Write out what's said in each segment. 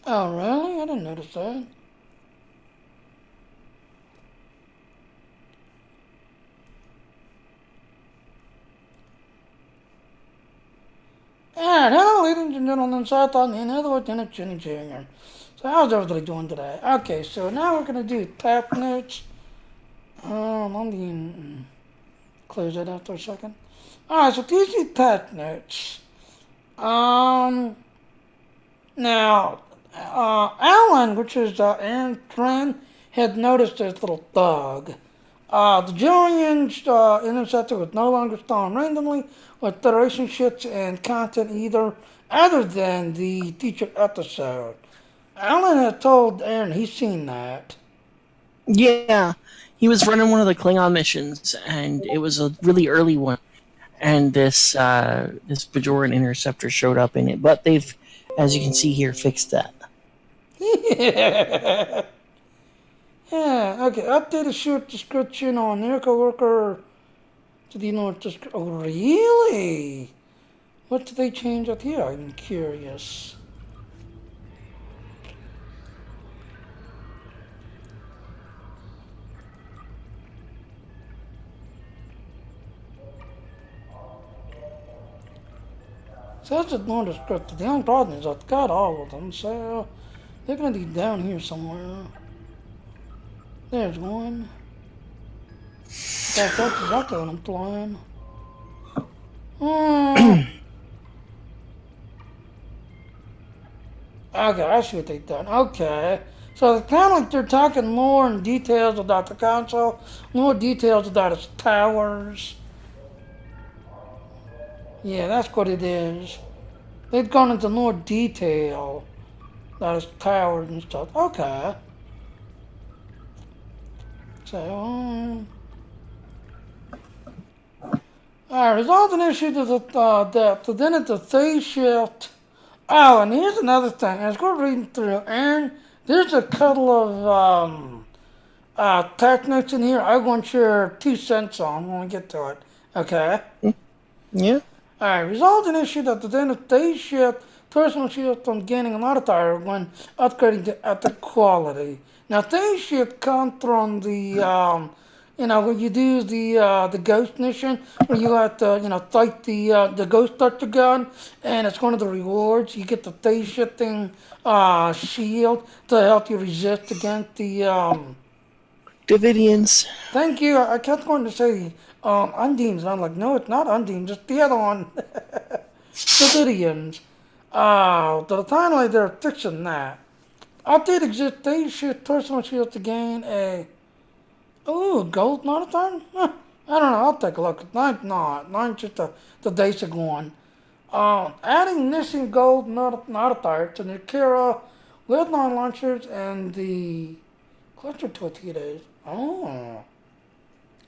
Oh, really? I didn't notice that. Alright, hello, ladies and gentlemen. So I thought, another Lieutenant Jenny Jr. So how's everybody doing today? Okay, so now we're going to do tap notes. Let me close that out for a second. Alright, so these are tap notes. Now, Alan, which is Aaron's friend, had noticed this little thug. The Julian's interceptor was no longer stolen randomly with Federation ships and content either, other than the teacher episode. Alan had told Aaron he's seen that. Yeah, he was running one of the Klingon missions, and it was a really early one. And this Bajoran Interceptor showed up in it, but they've, as you can see here, fixed that. Yeah. Yeah, okay. Update a short description on their coworker to the North District. Oh, really? What did they change up here? I'm curious. So that's just North District. The only problem is I've got all of them, so they're going to be down here somewhere. There's one. That's exactly what I'm flying. Okay, I see what they've done. Okay. So it's kind of like they're talking more in details about the console, more details about its towers. Yeah, that's what it is. They've gone into more detail about its towers and stuff. Okay. So, alright, resolved an issue to the depth. Then at the phase shift. Oh, and here's another thing. As we're reading through, Aaron, there's a couple of techniques in here I want your 2 cents on when we get to it. Okay? Yeah. Alright, resolved an issue that the then of phase shift, personal shift from gaining a modifier when upgrading to epic quality. Now, phase shift comes from the when you do the ghost mission, where you have to, fight the ghost toucher gun, and it's one of the rewards. You get the phase shifting shield to help you resist against the Davidians. Thank you. I kept going to say Undines, and I'm like, no, it's not Undines, it's the other one. Davidians. To the timeline, they're fixing that. Update exists. They should personal shield to gain a gold modifier? Huh, I don't know. I'll take a look. Nine's not. Nine's just the basic one. Adding missing gold modifier to the Kira lead line launchers and the cluster torpedoes. Oh.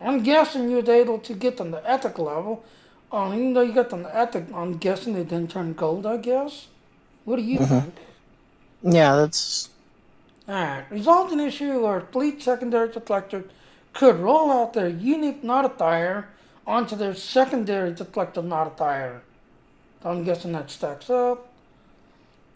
I'm guessing you're able to get them to ethic level. Even though you got them to ethic, I'm guessing they didn't turn gold, I guess. What do you think? Yeah, that's... Alright. Resolved an issue where fleet secondary deflector could roll out their unique modifier onto their secondary deflector modifier. I'm guessing that stacks up.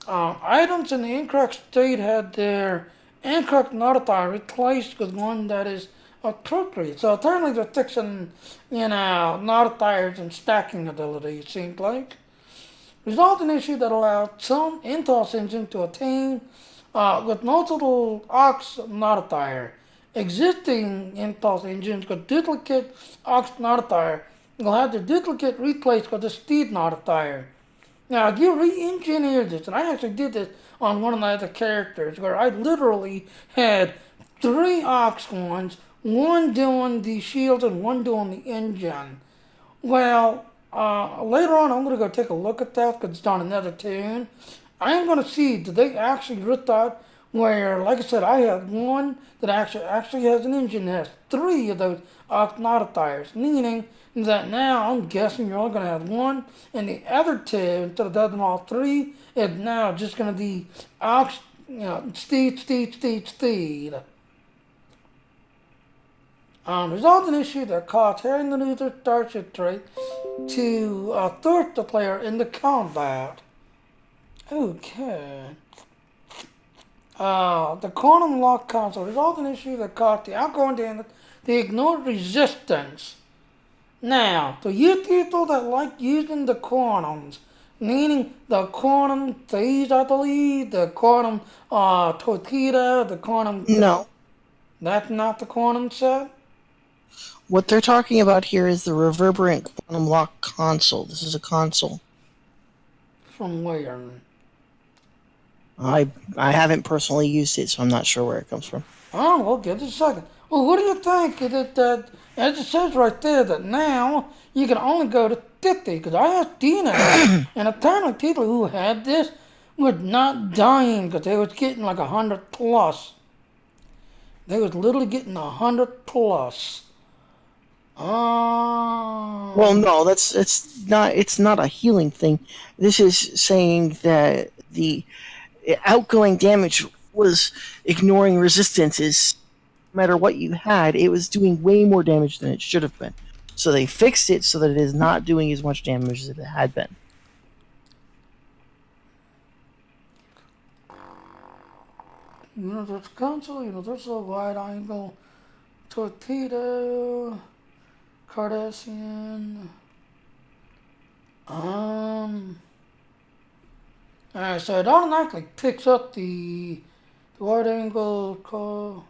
Items in the incorrect state had their incorrect modifier replaced with one that is appropriate. So apparently they're fixing, modifiers and stacking ability, it seems like. Resolved an issue that allowed some Intos engine to attain with multiple aux modifier. Existing Intos engines with duplicate aux modifier will have their duplicate replaced with a speed modifier. Now, if you re-engineer this, and I actually did this on one of my other characters, where I literally had 3 aux ones, one doing the shield and one doing the engine. Well, later on, I'm going to go take a look at that because it's on another tune. I am going to see, did they actually rip that where, like I said, I had one that actually has an engine that has 3 of those aux modifiers, meaning that now I'm guessing you're only going to have one, and the other 2, instead of having all 3, is now just going to be aux, speed. Resolved an issue that caused Harry the Luther Starship trait to thwart the player in the combat. Okay. The quantum lock console resolved an issue that caused the outgoing data to ignore resistance. Now, to you people that like using the quantums, meaning the quantum phase, I believe, the quantum torpedo, the quantum... No. That's not the quantum set? What they're talking about here is the reverberant quantum lock console. This is a console. From where? I haven't personally used it, so I'm not sure where it comes from. Oh, well, give it a second. Well, what do you think that as it says right there, that now you can only go to 50? Because I asked Dina, and apparently people who had this were not dying because they was getting like 100 plus. They was literally getting 100 plus. Well, no, it's not a healing thing. This is saying that the outgoing damage was ignoring resistances. No matter what you had, it was doing way more damage than it should have been. So they fixed it so that it is not doing as much damage as it had been. There's console, there's a wide angle torpedo, Cardassian. Alright, so it automatically picks up the wide angle call.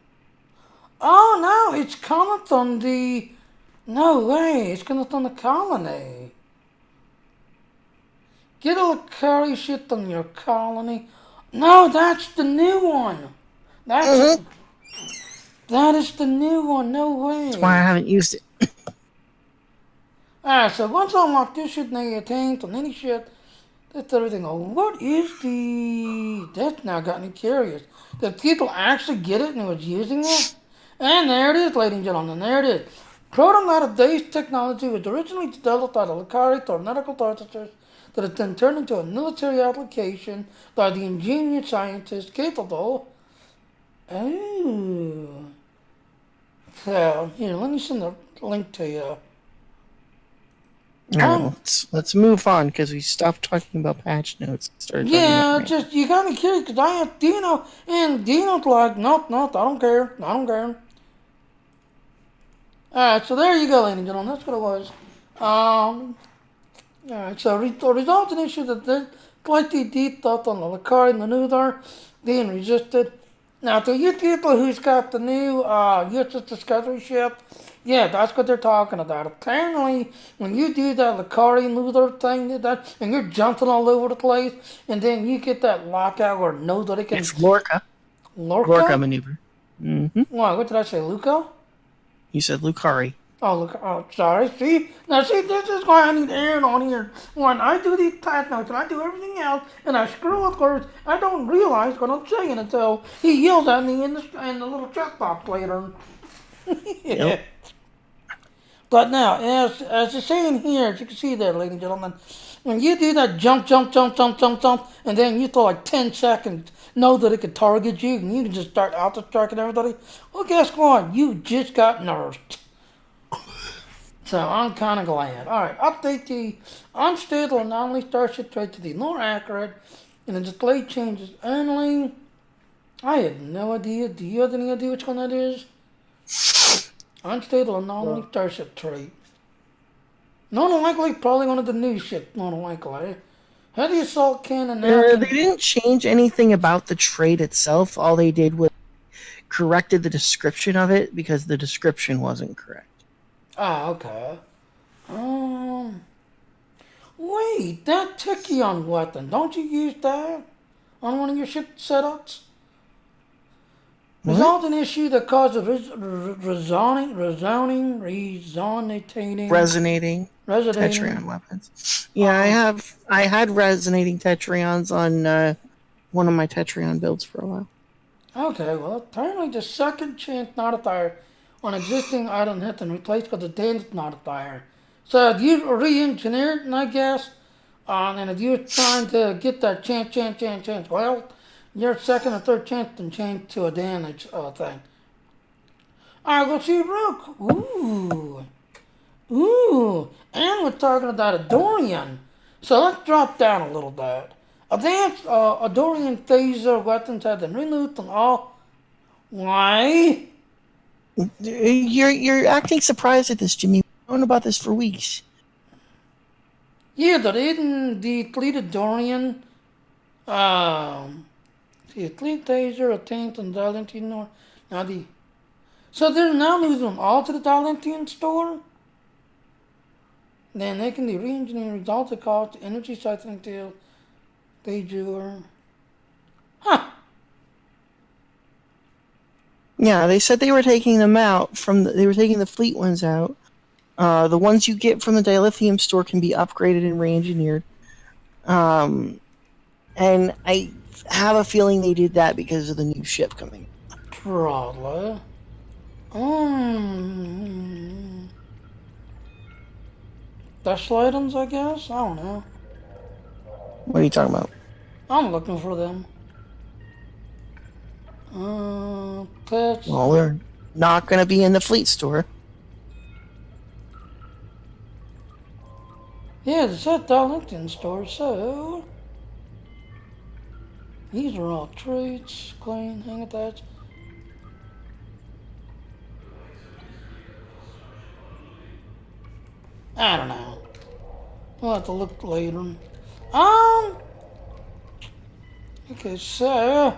Oh no, it's coming from the... No way, it's coming from the colony. Get all the curry shit on your colony. No, that's the new one. That is the new one, no way. That's why I haven't used it. Alright, so once I unlock this shit, now you attained on any shit. That's everything. Oh, what is the... That's now got me curious. Did people actually get it and was using it? And there it is, ladies and gentlemen. There it is. Proton out of Days technology was originally developed by the Lucari Tornadical Tartars that has then turned into a military application by the ingenious scientists capable... Oh. So, here, let me send the link to you. No, let's move on because we stopped talking about patch notes. Yeah, just you got me curious because I asked Dino, and Dino's like, nope, I don't care. Alright, so there you go, ladies and gentlemen. That's what it was. Alright, so the resulting issue that they slightly deep thought on the Lucari and the Nudar being resisted. Now, to you people who's got the new USS Discovery ship, yeah, that's what they're talking about. Apparently, when you do that Lucari and Nudar thing, and you're jumping all over the place, and then you get that lockout or know that it can... It's Lorca. Lorca maneuver. Mm-hmm. Why, what did I say, Luca? You said Lucari. Oh, look, oh, sorry. See? Now, see, this is why I need Aaron on here. When I do these patch notes and I do everything else and I screw up words, I don't realize what I'm saying until he yells at me in the little chat box later. Yep. But now, as it's saying here, as you can see there, ladies and gentlemen, when you do that jump, and then you throw like 10 seconds, know that it can target you, and you can just start auto-striking everybody, well, guess what? You just got nerfed. So I'm kind of glad. Alright, update the unstable anomaly starship trait to be more accurate, and the display changes only. I have no idea. Do you have any idea which one that is? Unstable anomaly starship trait. More than likely, probably one of the new shit. More than likely. Heavy assault cannon now. They didn't change anything about the trait itself. All they did was corrected the description of it because the description wasn't correct. Ah, okay. Wait, that Tachyon weapon, don't you use that on one of your ship setups? Resolved an issue that caused resonating Tetrion weapons. Yeah, I had resonating Tetrions on one of my Tetrion builds for a while. Okay, well, apparently the second chance modifier on existing item has been replaced with the damage modifier. So if you re-engineer it, I guess, and if you're trying to get that chance, well, your second or third chance can change to a damage thing. Alright, let's see real quick. Ooh, and we're talking about Andorian. So let's drop down a little bit. Advanced Andorian Taser weapons have been renewed and all. Why? You're acting surprised at this, Jimmy. We've known about this for weeks. Yeah, they're in the Andorian. The Elite Taser, attained on Valentino. Now so they're now losing them all to the Valentine store? Then they can be re-engineered results that cause energy cycling till they do. Huh. Yeah, they said they were taking them out they were taking the fleet ones out. The ones you get from the dilithium store can be upgraded and re-engineered. And I have a feeling they did that because of the new ship coming. Probably. Special items, I guess? I don't know. What are you talking about? I'm looking for them. Pets. Well, they're not going to be in the fleet store. Yeah, it's at the LinkedIn store, so these are all traits, clean, hang attached. I don't know. We'll have to look later. Okay, so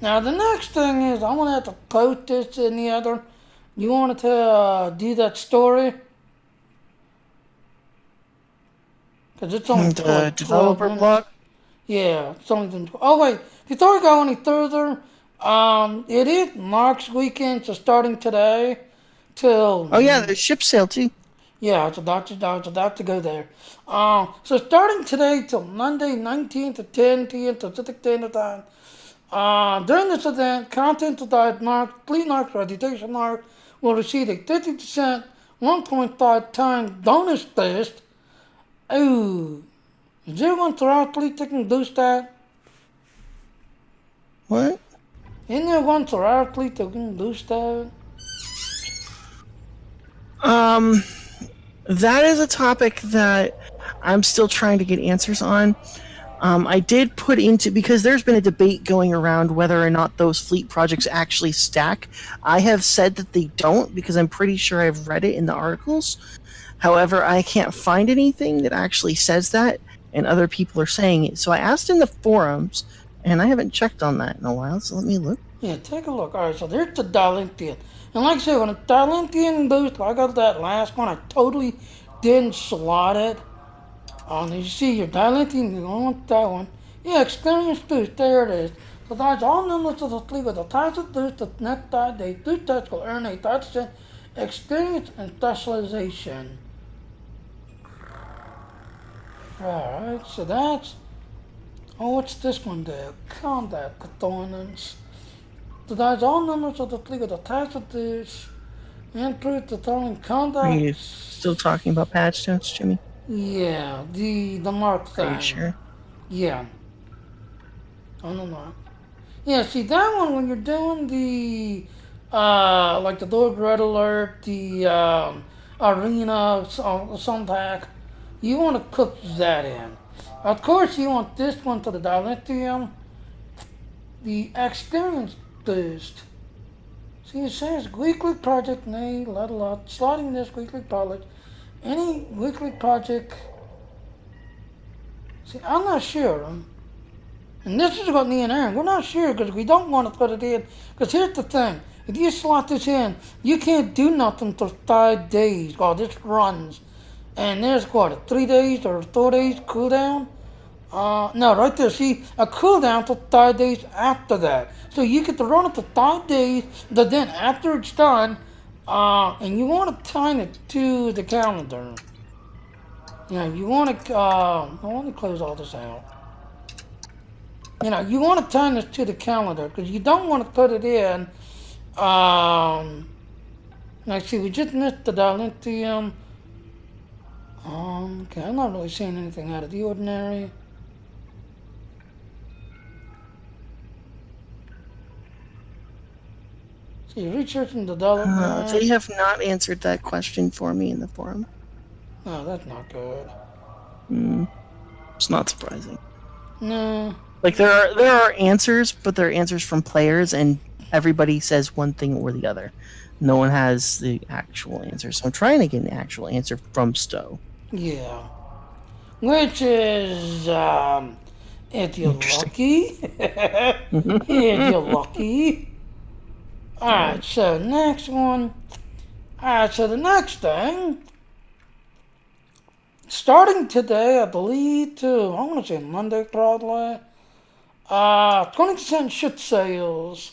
now the next thing is I'm gonna have to post this in the other. You wanted to do that story? Because it's only The like 12 developer minutes. blog? Yeah, it's only been. Oh wait, before we go any further, it is Mark's weekend, so starting today till. Oh yeah, there's ship sale too. Yeah, it's about to go there. So starting today till Monday 19th to 10 p.m. Pacific Standard Time. During this event, content that mark, fleet marks, reputation mark will receive a 50% 1.5 times bonus boost. Ooh. Is there one throughout fleet that can boost that? What? Isn't there one throughout fleet that can boost that? That is a topic that I'm still trying to get answers on. I did put into, because there's been a debate going around whether or not those fleet projects actually stack. I have said that they don't because I'm pretty sure I've read it in the articles. However, I can't find anything that actually says that, and other people are saying it. So I asked in the forums, and I haven't checked on that in a while, so let me look. Yeah, take a look. Alright, so there's the Dalentian. And like I said, when a Dalentian boost, I got that last one, I totally didn't slot it. You see your Dalentian, you don't want that one. Yeah, experience boost, there it is. So that's all numbers of the fleet with a Taser boost the next time they do touch will earn a 5% experience and specialization. Alright, so that's. Oh, what's this one there? Combat components. So that's all numbers of the fleet with a Taser boost. Improve the throwing combat. Are you still talking about patch notes, Jimmy? Yeah, the mark thing. Are you sure? Yeah. On the mark. Yeah, see that one when you're doing the like the Lord Red Alert, the arena some pack, you want to cook that in. Of course you want this one to the dilithium, the experience boost. See it says weekly project made, lot, slotting this weekly project. Any weekly project. See, I'm not sure. And this is what me and Aaron, we're not sure because we don't want to put it in. Because here's the thing. If you slot this in, you can't do nothing for 5 days while this runs. And there's what, 3 days or 4 days cooldown? No, right there. See, a cooldown for 5 days after that. So you get to run it for 5 days, but then after it's done, and you want to time it to the calendar. You know, you want to, I want to close all this out. You know, you want to time this to the calendar because you don't want to put it in. Let's see, we just missed the dilithium. Okay, I'm not really seeing anything out of the ordinary. See, researching the development. They have not answered that question for me in the forum. No, that's not good. It's not surprising. No. Like there are answers, but there are answers from players, and everybody says one thing or the other. No one has the actual answer, so I'm trying to get an actual answer from Stowe. Yeah. Which is, if you're Interesting. lucky. If you're lucky. Alright, so next one. Alright, so the next thing. Starting today, I believe, to, I want to say Monday, probably. 20% shit sales.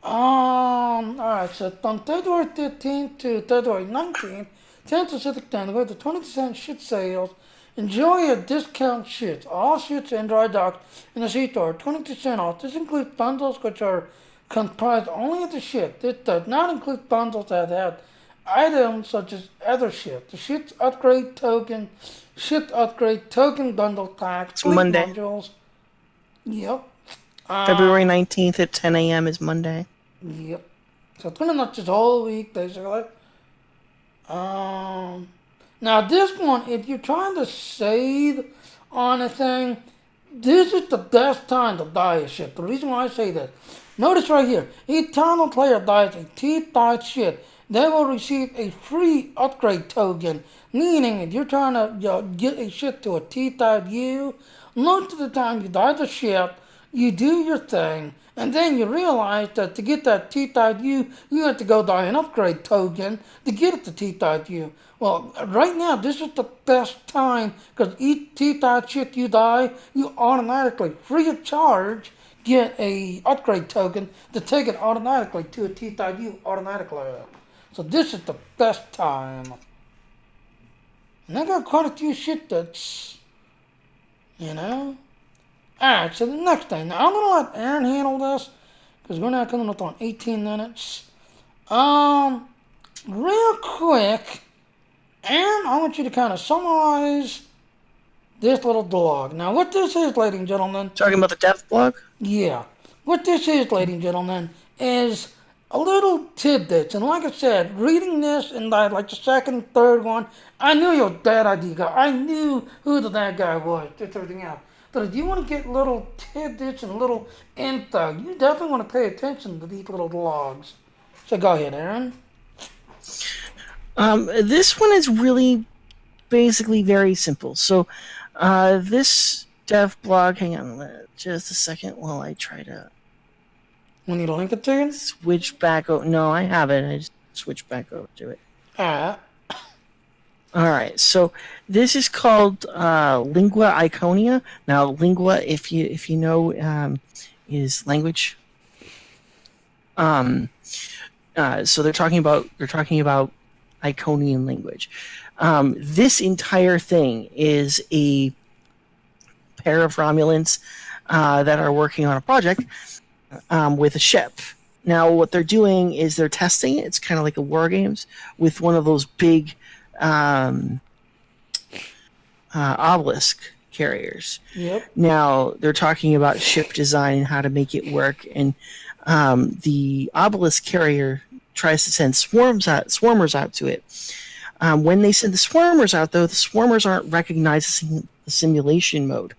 Alright, so from February 15th to February 19th, 10th Pacific Time, go to 20% shit sales. Enjoy your discount shit. All shits and dry docked in the sea store, 20% off. This includes bundles which are comprised only of the shit. This does not include bundles that have items such as other shit. The shit upgrade token bundle packs, It's fleet Monday. modules. Yep. February 19th at 10 a.m. is Monday. Yep. So it's pretty much this whole week, basically. Now this one, if you're trying to save on a thing, this is the best time to buy a ship. The reason why I say that, notice right here, each time a player buys a T-type ship, they will receive a free upgrade token. Meaning, if you're trying to get a ship to a T-type U, most of the time you buy the ship, you do your thing, and then you realize that to get that T-type U, you have to go buy an upgrade token to get it to T-type U. Well, right now, this is the best time, because each T-type ship you buy, you automatically, free of charge, get a upgrade token to take it automatically to a T-type U automatically. So this is the best time. And I got quite a few shit that's, you know. Alright, so the next thing. Now, I'm going to let Aaron handle this, because we're not coming up on 18 minutes. Real quick, Aaron, I want you to kind of summarize this little dog. Now, what this is, ladies and gentlemen, Talking about the dev blog? yeah. What this is, ladies and gentlemen, is a little tidbits. And like I said, reading this and like the second and third one, I knew your bad idea guy. I knew who the bad guy was, just everything else. But if you want to get little tidbits and little info, you definitely want to pay attention to these little logs. So go ahead, Aaron. This one is really basically very simple. So, this dev blog, hang on just a second while I try to We need to link it to you? switch back over. No, I have it. I just switched back over to it. Alright. Alright, so this is called Lingua Iconia. Now, lingua, if you know, is language. So they're talking about Iconian language. This entire thing is a pair of Romulans that are working on a project with a ship. Now, what they're doing is they're testing it. It's kind of like a war games with one of those big obelisk carriers. Yep. Now, they're talking about ship design and how to make it work. And the obelisk carrier tries to send swarmers out to it. When they send the swarmers out, though, the swarmers aren't recognizing the simulation mode.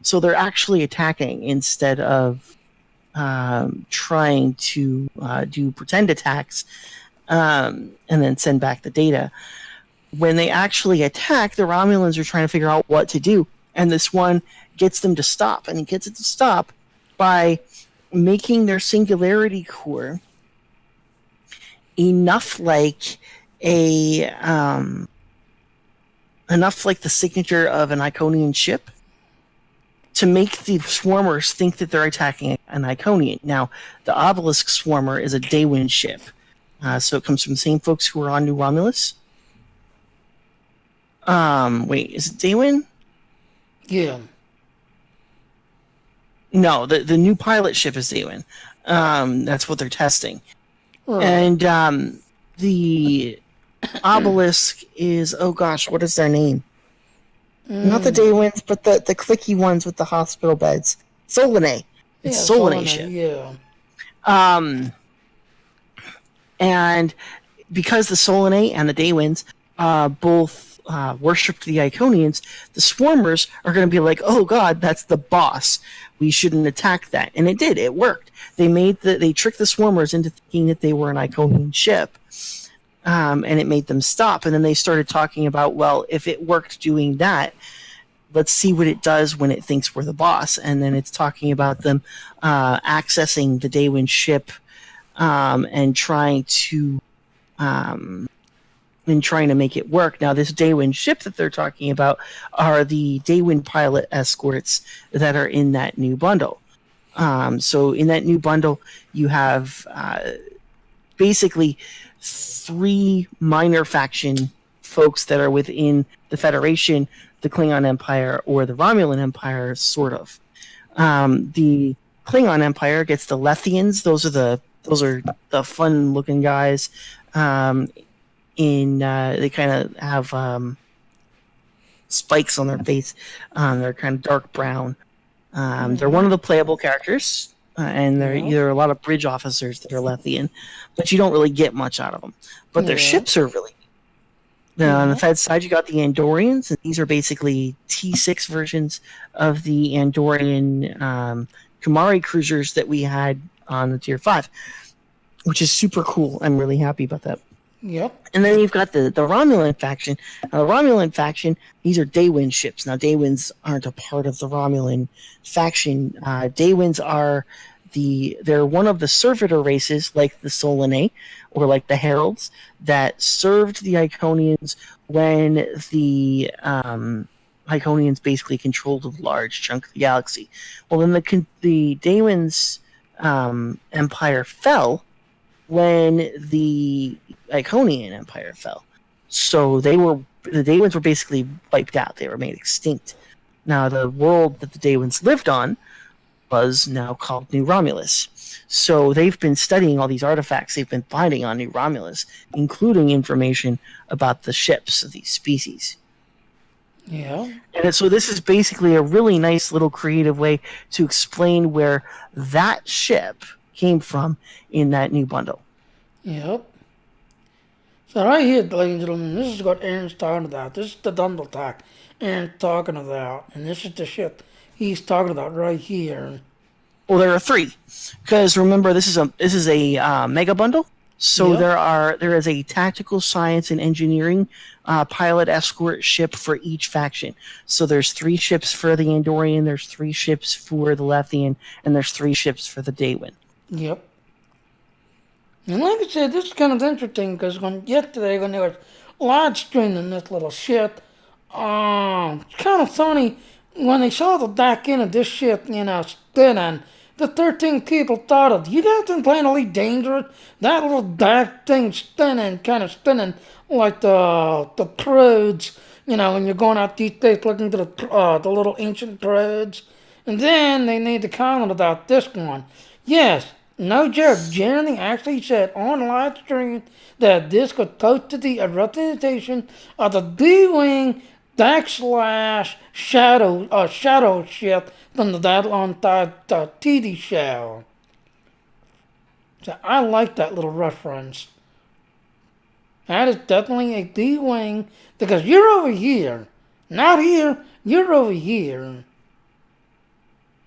So they're actually attacking instead of trying to do pretend attacks and then send back the data. When they actually attack, the Romulans are trying to figure out what to do. And this one gets them to stop. And he gets it to stop by making their singularity core enough like the signature of an Iconian ship to make the swarmers think that they're attacking an Iconian. Now, the obelisk swarmer is a Daywin ship, so it comes from the same folks who were on New Romulus. Wait, is it Daywin? Yeah. No, the new pilot ship is Daywin. That's what they're testing. Right. And the obelisk is, oh gosh, what is their name? Not the Daywins, but the clicky ones with the hospital beds. Solanae. It's Solanae ship. Yeah. And because the Solanae and the Daywins both worshipped the Iconians, the Swarmers are going to be like, "Oh God, that's the boss. We shouldn't attack that." And it did. It worked. They tricked the Swarmers into thinking that they were an Iconian ship, and it made them stop. And then they started talking about, well, if it worked doing that, let's see what it does when it thinks we're the boss. And then it's talking about them accessing the Daywin ship and trying to make it work. Now, this Daywin ship that they're talking about are the Daywin pilot escorts that are in that new bundle. So in that new bundle, you have basically 3 minor faction folks that are within the Federation, the Klingon Empire, or the Romulan Empire, sort of. The Klingon Empire gets the Lethians. Those are the fun-looking guys. They kind of have spikes on their face. They're kind of dark brown. They're one of the playable characters, and there are a lot of bridge officers that are Lethian, but you don't really get much out of them. But their ships are really neat. On the Fed side, you got the Andorians, and these are basically T6 versions of the Andorian Kumari cruisers that we had on the Tier 5, which is super cool. I'm really happy about that. Yep. And then you've got the Romulan faction. Now, the Romulan faction, these are Daywin ships. Now, Daywins aren't a part of the Romulan faction. Daywins they're one of the servitor races, like the Solanae or like the Heralds, that served the Iconians when the Iconians basically controlled a large chunk of the galaxy. Well, then the Daywins empire fell when the Iconian Empire fell. So the Daywins were basically wiped out. They were made extinct. Now, the world that the Daywins lived on was now called New Romulus. So they've been studying all these artifacts they've been finding on New Romulus, including information about the ships of these species. Yeah. And so this is basically a really nice little creative way to explain where that ship came from in that new bundle. Yep. So right here, ladies and gentlemen, this is what Aaron's talking about. This is the Dundle Tack Aaron's talking about. And this is the ship he's talking about right here. Well, there are 3. Because remember, this is a mega bundle. So there is a tactical science and engineering pilot escort ship for each faction. So there's 3 ships for the Andorian, there's 3 ships for the Lethian, and there's 3 ships for the Daywin. Yep. And like I said, this is kind of interesting because yesterday when they were live streaming this little shit, it's kind of funny when they saw the back end of this ship, spinning. The 13 people thought of, you guys been playing Elite Dangerous? That little back thing kind of spinning like the prods, when you're going out these days looking to the little ancient prods. And then they made the comment about this one. Yes, no joke, Jeremy actually said on live stream that this was close to the representation of the D-Wing / shadow ship from the Babylon TV show. So I like that little reference. That is definitely a D-Wing because you're over here. Not here, you're over here.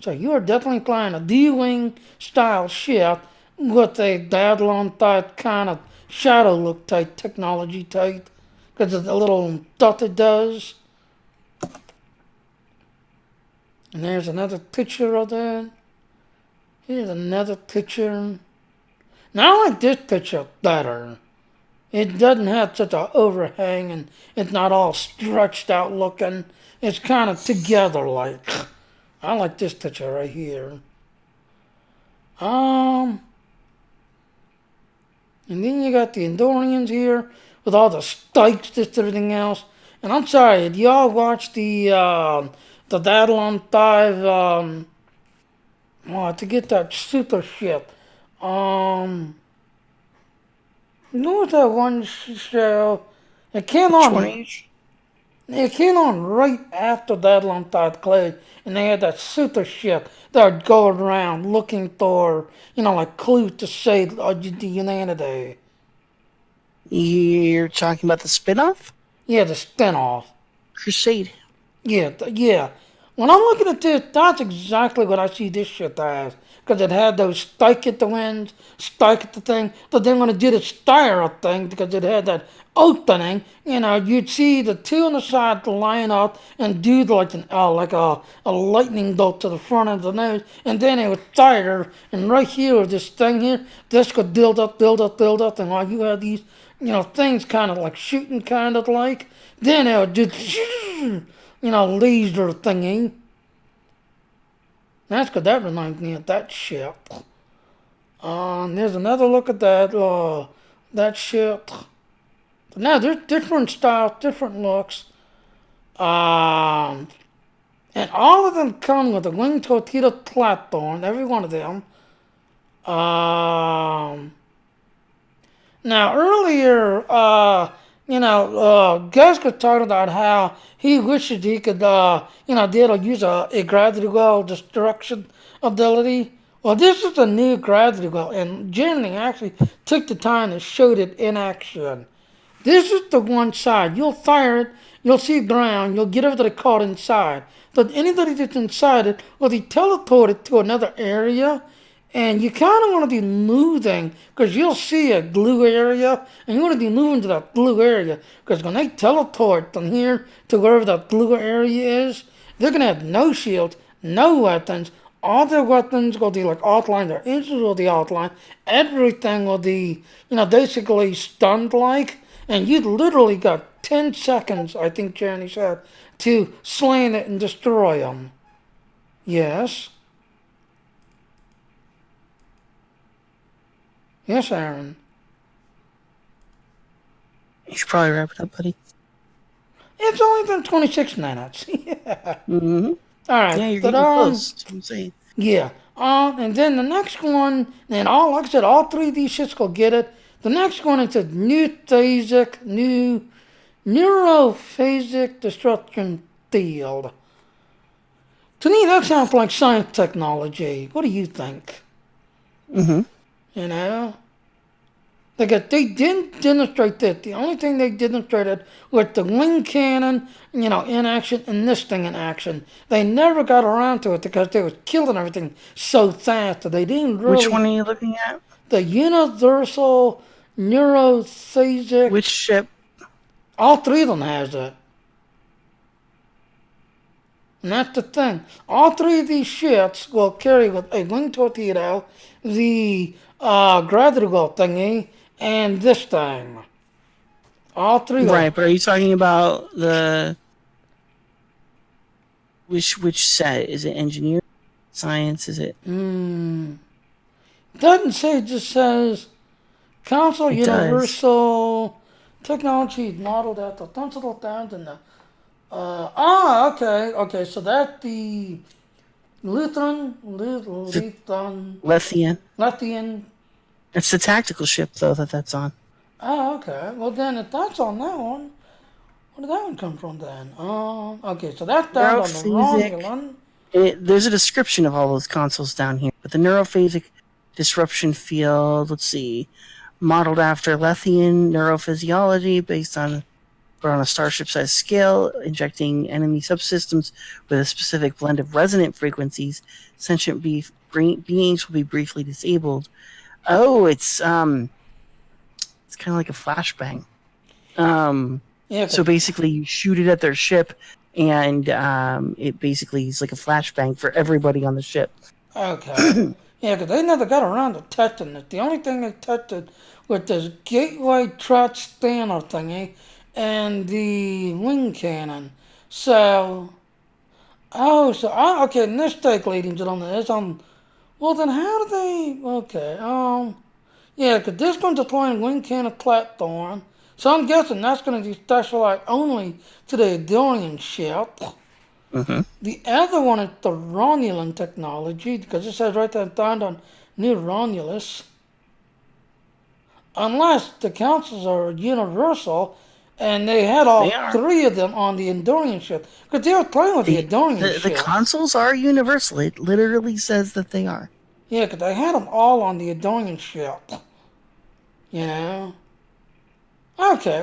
So you are definitely flying a D-Wing style ship with a Babylon type kind of shadow look type technology type because of the little dot it does. And there's another picture of that. Here's another picture. Now I like this picture better. It doesn't have such an overhang and it's not all stretched out looking. It's kind of together like. I like this picture right here. And then you got the Andorians here with all the spikes, just everything else. And I'm sorry, did y'all watch the Babylon 5, to get that super ship? You know what that one show? It came on. It came on right after Babylon 5 closed, and they had that super ship that would go around looking for, like clues to save the humanity. You're talking about the spin-off? Yeah, the spin-off. Crusade. Yeah, yeah. When I'm looking at this, that's exactly what I see this shit as. Because it had those stike at the winds, stike at the thing. But then when it did a stare up thing, because it had that opening, you'd see the two on the side line up and do like a lightning bolt to the front of the nose, and then it would fire. And right here, this thing here, this could build up, build up, build up, and while you had these, things kind of like shooting, kind of like, then it would do. Laser thingy. That's good. That reminds me of that ship. There's another look at that ship. But now there's different styles, different looks. And all of them come with a wing torpedo platform, every one of them. Now earlier, Gus was talking about how he wishes he could, be able to use a gravity well destruction ability. Well, this is a new gravity well, and Jenny actually took the time and showed it in action. This is the one side. You'll fire it, you'll see ground, you'll get over to the card inside. But anybody that's inside it will be teleported to another area, and you kind of want to be moving because you'll see a blue area, and you want to be moving to that blue area because when they teleport from here to wherever that blue area is, they're going to have no shields, no weapons. All their weapons will be like outlined, their inches will be outlined, everything will be, basically stunned like, and you literally got 10 seconds, I think Jenny said, to slam it and destroy them. Yes. Yes, Aaron. You should probably wrap it up, buddy. It's only been 26 minutes. Yeah. Mm-hmm. All right. Yeah, you're getting close. That's what I'm saying. Yeah. And then the next one, then like I said, all three of these shits will get it. The next one is a new Neurophasic Disruption field. To me, that sounds like science technology. What do you think? Mm-hmm. Because they didn't demonstrate that. The only thing they demonstrated was the wing cannon, in action, and this thing in action. They never got around to it because they was killing everything so fast that they didn't really. Which one are you looking at? The Universal Neurophasic. Which ship? All three of them has it. And that's the thing. All three of these ships will carry with a wing torpedo, the gravity well thingy, and this thing. All three. Right, but are you talking about the which set? Is it engineering, science? Is it? Doesn't say. It just says Council Universal Technology modeled at the Council down in the. Okay. So that's the Lithian. It's the tactical ship, though, that's on. Oh, okay. Well, then if that's on that one, where did that one come from then? Okay, so that's down on the Romulan. There's a description of all those consoles down here, but the neurophasic disruption field, let's see, modeled after Lethian neurophysiology based on a starship-sized scale, injecting enemy subsystems with a specific blend of resonant frequencies. Sentient beings will be briefly disabled. Oh, it's kind of like a flashbang. So basically, you shoot it at their ship, and it basically is like a flashbang for everybody on the ship. Okay. Yeah, because they never got around to testing it. The only thing they tested was this gateway trot spanner thingy and the wing cannon. So, okay, mistake, ladies and gentlemen, is well then how do they, okay, yeah, because this one's deploying wing cannon platform, so I'm guessing that's going to be specialized only to the Andorian ship. Mm-hmm. The other one is the Romulan technology, because it says right there found on New Romulus. Unless the councils are universal, and they had all three of them on the Andorian ship. Because they were playing with the Andorian ship. The consoles are universal. It literally says that they are. Yeah, because they had them all on the Andorian ship. Okay,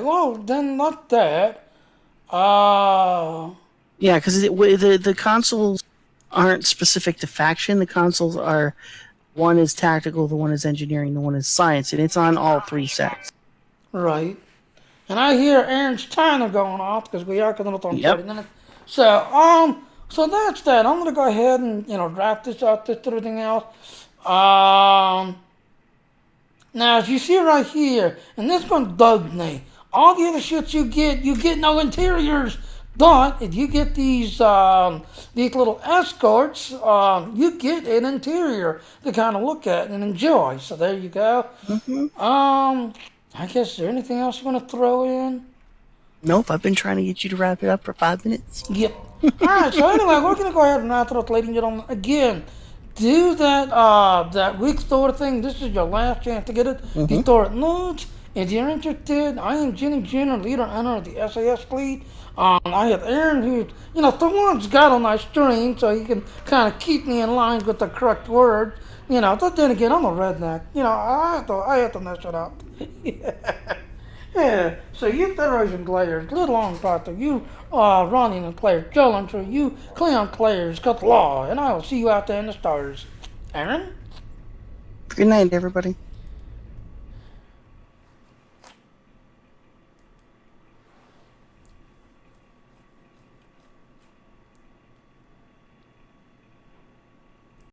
well, then not that. Oh. Yeah, because the consoles aren't specific to faction. The consoles are, one is tactical, the one is engineering, the one is science, and it's on all three sets. Right. And I hear Aaron's timer going off because we are coming up on Yep. 30 minutes. So that's that. I'm gonna go ahead and wrap this up. Just everything else. Um, Now as you see right here, and this one bugged me. All the other shit you get no interiors. But if you get these little escorts, you get an interior to kind of look at and enjoy. So there you go. I guess is there anything else you want to throw in? Nope, I've been trying to get you to wrap it up for 5 minutes. Yep. Alright, so anyway, we're gonna go ahead and wrap it up, ladies and gentlemen. Again, do that week store thing. This is your last chance to get it. The store nudes. If you're interested, I am Jenny Jenner, leader owner of the SAS fleet. I have Aaron who, for once got on my stream so he can kind of keep me in line with the correct word. But then again, I'm a redneck. I have to mess it up. Yeah, so you Federation players, Little on Proctor, you Ronnie and players, Joe Luncher, you Cleon players, cut the law, and I will see you out there in the stars. Aaron? Good night, everybody.